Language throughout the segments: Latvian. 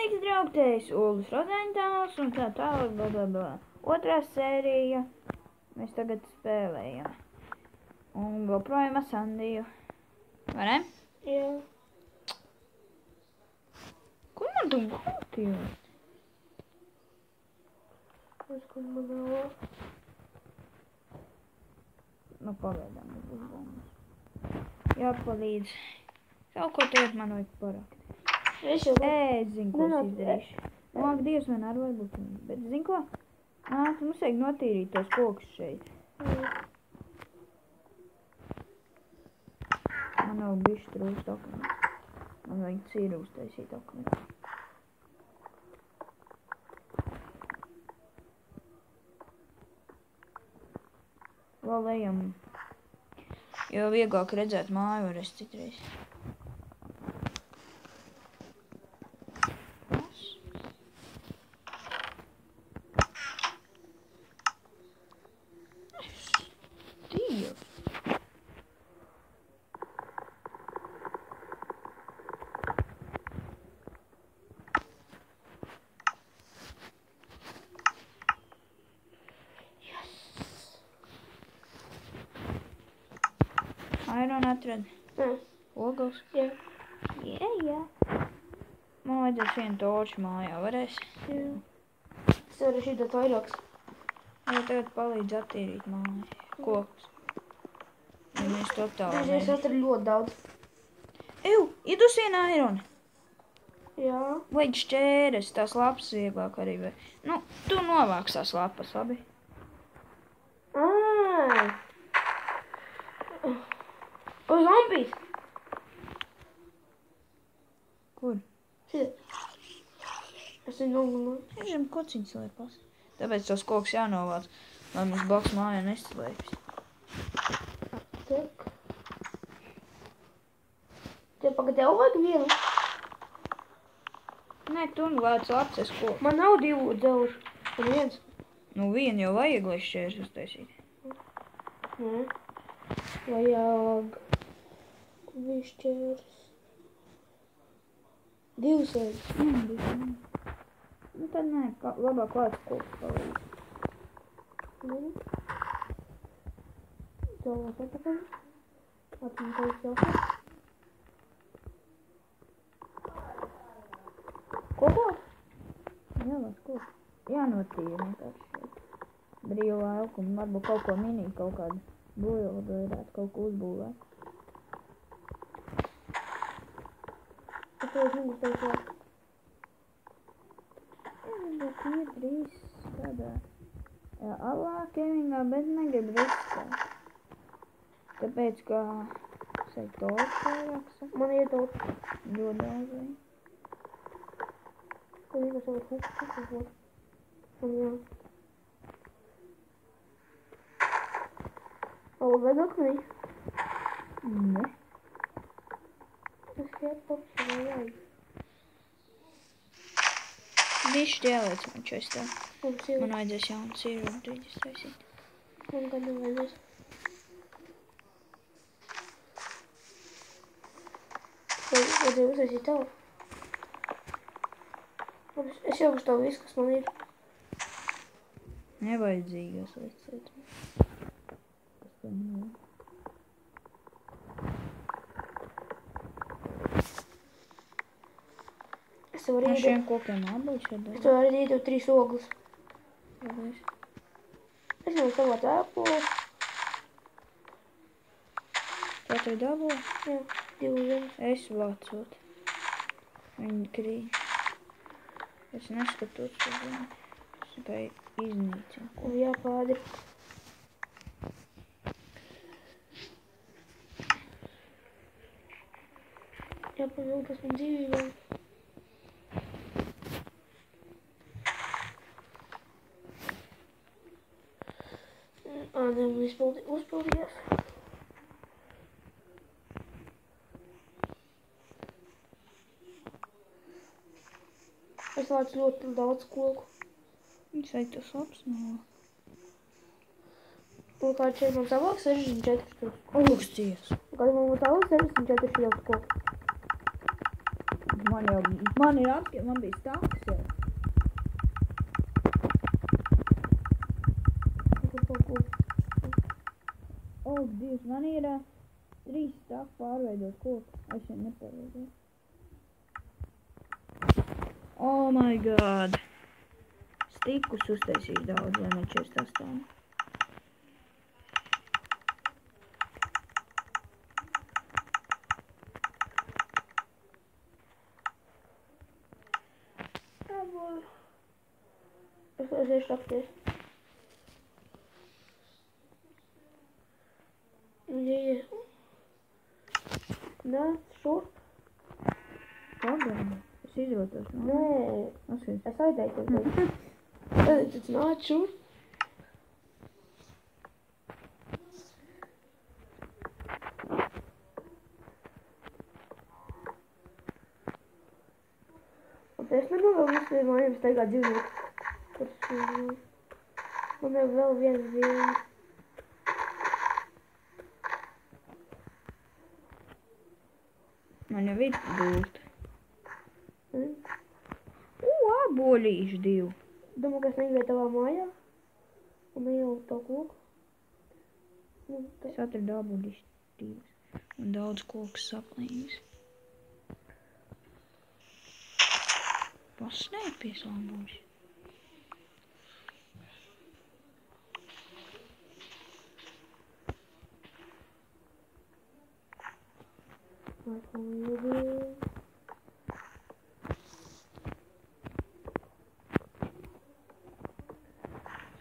Sveiks, draugtējs, Uldis Rozentāls un tā tālāk, blablabla. Otrā sērija mēs tagad spēlējam. Un joprojām ar Sandiju. Vai ne? Jā. Kur man tu gulti jūs? Es kur man nav. Nu, pagaidām mēs būs bummas. Jāpalīdz. Kaut ko tagad man vajag parakt. Es jau... Es zinu, ko es izdarīšu. Nu, ak, Dievs, man arī var būt. Bet zinu ko? Mums vajag notīrīt tos kokus šeit. Man nav bišķi trūkst okni. Man vajag cīru uztaisīt okni. Vēl ejam. Jo vieglāk redzēt māju var es citreiz. Iron atrada. Ogles. Jā. Jā. Man vajadzēs vienu torču mājā, varēs? Jā. Es varu šitāt vairāks. Jā, tagad palīdz attīrīt māju. Kokus. Ja mēs totāli Es atradu ļoti daudz. Eju, iedusien Iron. Jā. Vajag šķēres, tās lapas vieglāk arī. Nu, tu novāks tās lapas, labi? O, zombijs! Kur? Šeit. Es viņu nogalināju. Es zinu, kociņas slēpās. Tāpēc tos kokus jānovāc, lai mums blakus mājā neslēpjas. Tak. Tev pagad tev vajag vienu? Nē, tu vāc lapas koku. Man nav divu dzelžu. Man viens. Nu, vienu jau vajag, lai šķēres uztaisīt. Nē. Vajag. Višķērs. Divas vajag. Nu, tad nē, labāk vāc koku palīdz. Dzelvās atpakaļ. Atpakaļ jaukā. Kopā? Jā, vāc koku. Jānotīra vienkārši šeit. Brīvā elkumu, varbūt kaut ko minīt, kaut kādu buļodu varētu kaut ko uzbūvēt. Tāpēc negustēju vēl. Bet ir drīz tādā alā gamingā, bet negribu riskēt. Tāpēc, ka sēk torts vairāk saka. Man ir daudz. Ļoti daudz vai. Tad vienkārši var hukas. Man jā. O, vajag akmenī. Ne. Tas ir papsi vai vajag. Bišķi jāliec man čestā. Papsi Man vajadzēs jaunu cīru brīdis taisīt. Man gan nevajadzēs. Vajadzēja uztaisīt tavu. Es jau uz tavu visu, kas man ir. Nevajadzīgas liecēt. Kas te nav? Es tev arī Man šiem kokiem jābūt šeit Es tev arī iedevu 3 ogles. Paldies. Es jau tavā tēpo. Kā tev dabū? Jā, 2 zemes. Es vācot. Viņi krīt. Es neskatos uz viņu. Es tikai iznīcinu. Un jāpādi. Jāpalūkas man dzīvībām. Ne, man uzpildījās. Es lācu ļoti daudz koku. Viņš vajag tas labs nav. Un kā šeit man savāk 64 šķiet. Lūksties. Kad man savāk 64 šķiet koku. Man ir apskats, man bija staks jau. Oh, Dievs, man ir 3 staki pārveidot koku. Es šeit nepārveidoju. Oh my god. Stikus uztaisīju daudz, lai ne 48. Es iešu apties. Jā. Nāc šurp. Pagaidi, es izrotos. Nē, es aizteicu. Tad nāc šurp. Es nemanāju, ka mums ir mājām staigā dzīvnieku. Man jau vēl viens bija. Man jau ir dūst. Ābolīši 2. Domāju, ka es negribēju tavā mājā. Un ne jau to koku. Es atradu ābolīši 2. Un daudz kokus saplīnīs. Pasnēpies ābolīši.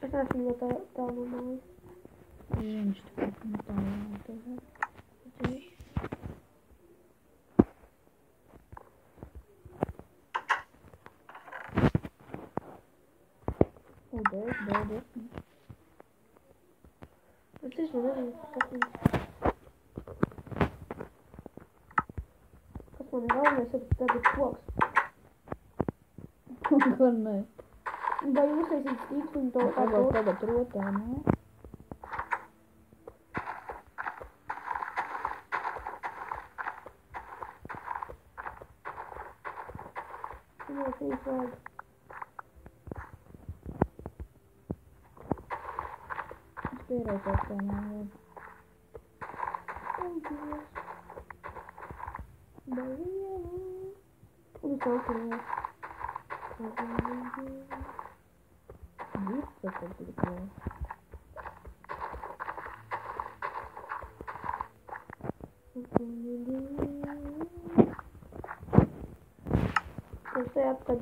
Es neesmu ļoti tālu no mājas. Zinu, tāpēc netālu no tev. Daudz. Bet es man nezinu, kas man ir galvenais, ir tagad koks. Gan ne. Vai uztaisīt stīks un to kā to? Tagad rotā, ne? Jā, 3 vajag. Es pierētos tā nav. Oh, Dievs. Bavienu. Un es augstījos. Viss tas ir klāt. Es te apkad.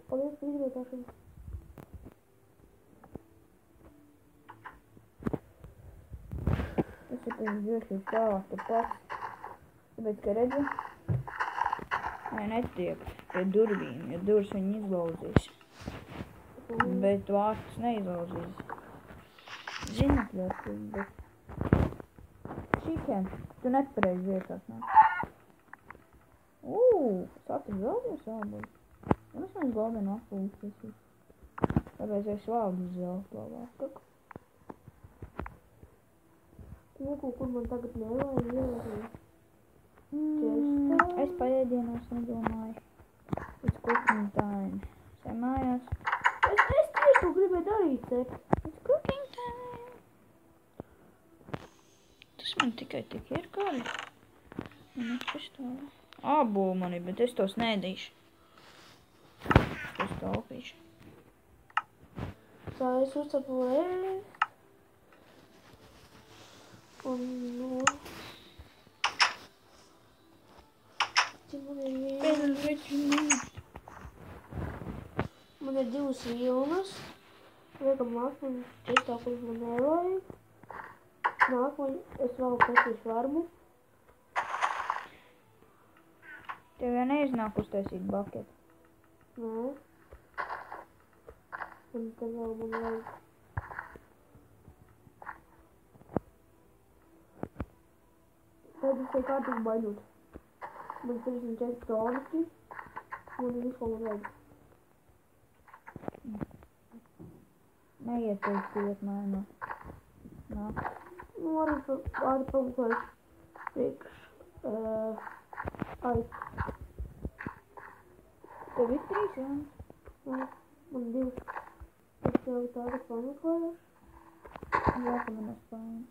Paldies par izvietošanu. Es saprotu, drošības tālāk tu pats. Tāpēc, ka redzi, vai netiek pie durvīm, jo durvis viņi izlauzīs. Bet vārtus neizlauzīs. Zināt ļoti, bet... Chicken, tu nepareizi vietās, ne? Es atradu vēl viens āboļus. Un es man galvenu apūs visu. Tāpēc es valdu uz zelto vārkaku. Neko, kur man tagad nevajag ielēt. Es paēdienos nedomāju. It's cooking time. Es mājās. Es tieši to gribēju darīt, cep. It's cooking time. Tas man tikai tik ir kari. Man ir to ābolu man ir, bet es tos nēdīšu. Es tos taupīšu. Tā es uzcepu un, nu, cik man ir man ir 2 vilnas. Liekam, nākamajam šķitā, kurš man nevajag. Nākamajam es vēl taisīšu varmu. Tev jau neiznāk uztaisīt baketi. Nē. Un te vēl man vajag. Tad es te kārtīgi baļot. Man 34 toniki. Un visu, ko man vajag. Neieteiksiet mājā. Nāk. Nu, arī pamukojas priekš. Ai. Tev ir 3, jā? Man 2. Es jau tādu pamukojas. Jā, ka man spāņu.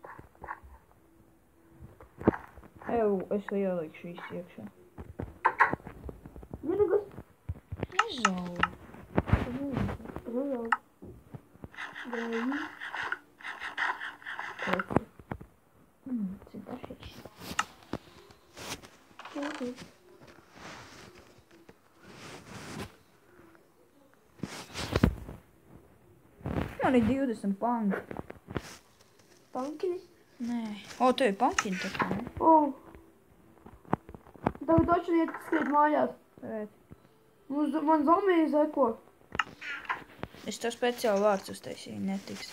Es ielikšu visu iekšā. Nenegas. Nezaud. Nezaud. Dēļ. Preci. Cik dažīši. Man ir 20 panki. Pankini? Nē. O, tev ir pankini taču, ne? O. Tagad taču iet skriet mājās. Bet Man zombiji zeko. es tev speciāli vārds uztaisīju, netiks.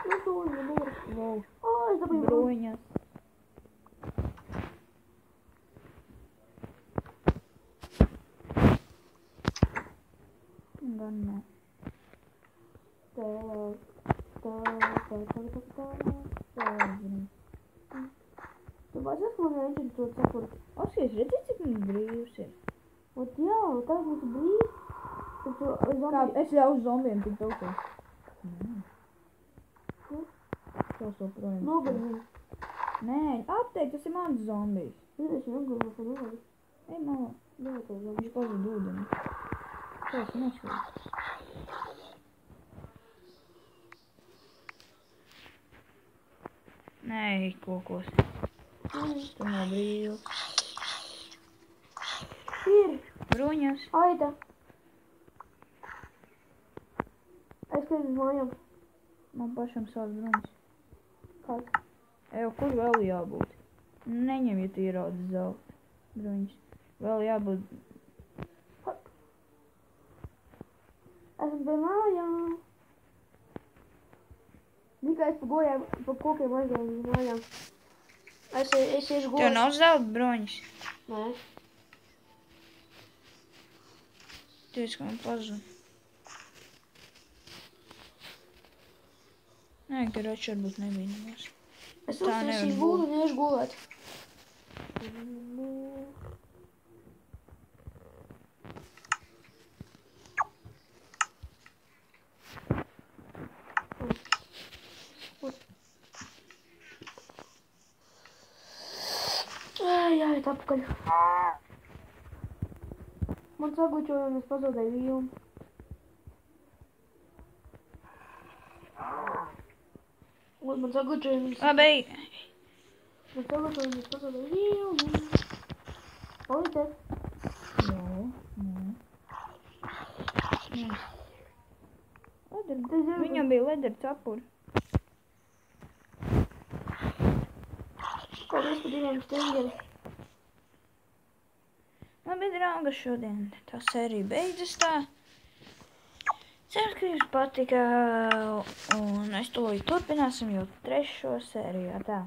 Nu, to viņa nevar. Wow. O, es dabīju Bruņas. Gan ne. Tu vajadzēs, ka man vienkārši to cepuri? Oskies, redzi, cik man brīvs ir? Ot jā, tā būtu brīvs. Tad tu Kā, zombi... es ļauju zombiem tik tautīt. Nu? Tos joprojām. Nogaļ viņu. Nē, apteikt, tas ir mans zombijs. Es nogaļ, ko nogaļ. Ej, malā. Nevar tev zombi. Viņš pazud ūdeni. Tas nešķiet. Nē, kokos. Tu nav brīvs. Ir. Bruņas. Aida. Es skrienu uz mājām. Man pašam savas bruņas. Kāds? Ejo, kur vēl jābūt? Neņemiet ieraudzes zelta bruņas. Vēl jābūt... Esmu pie mājām. Tikai es pa gojām, pa kokiem aizgāju uz mājām. Es iešu Tev gojām. nav zelta bruņas? Nē. Teic, ka man pazud. Nē, garoči varbūt nebija nemaz. Es Tā nevar uztaisīšu būt. gultu un iešu gulēt. Jāiet apakaļ. Man sagučoja un es pazaudēju vilnu. Man sagučoja un es... Labi, Man sagučoja un es pazaudēju vilnu. Palīdzēt. jā, nē. Viņam bija ledera cepuri. Paldies par 2 stingiem. Labi, draugi, šodien tā sērija beidzas tā. Ceru, ka jums patika, un es to turpināsim jau 3. sērijā tā.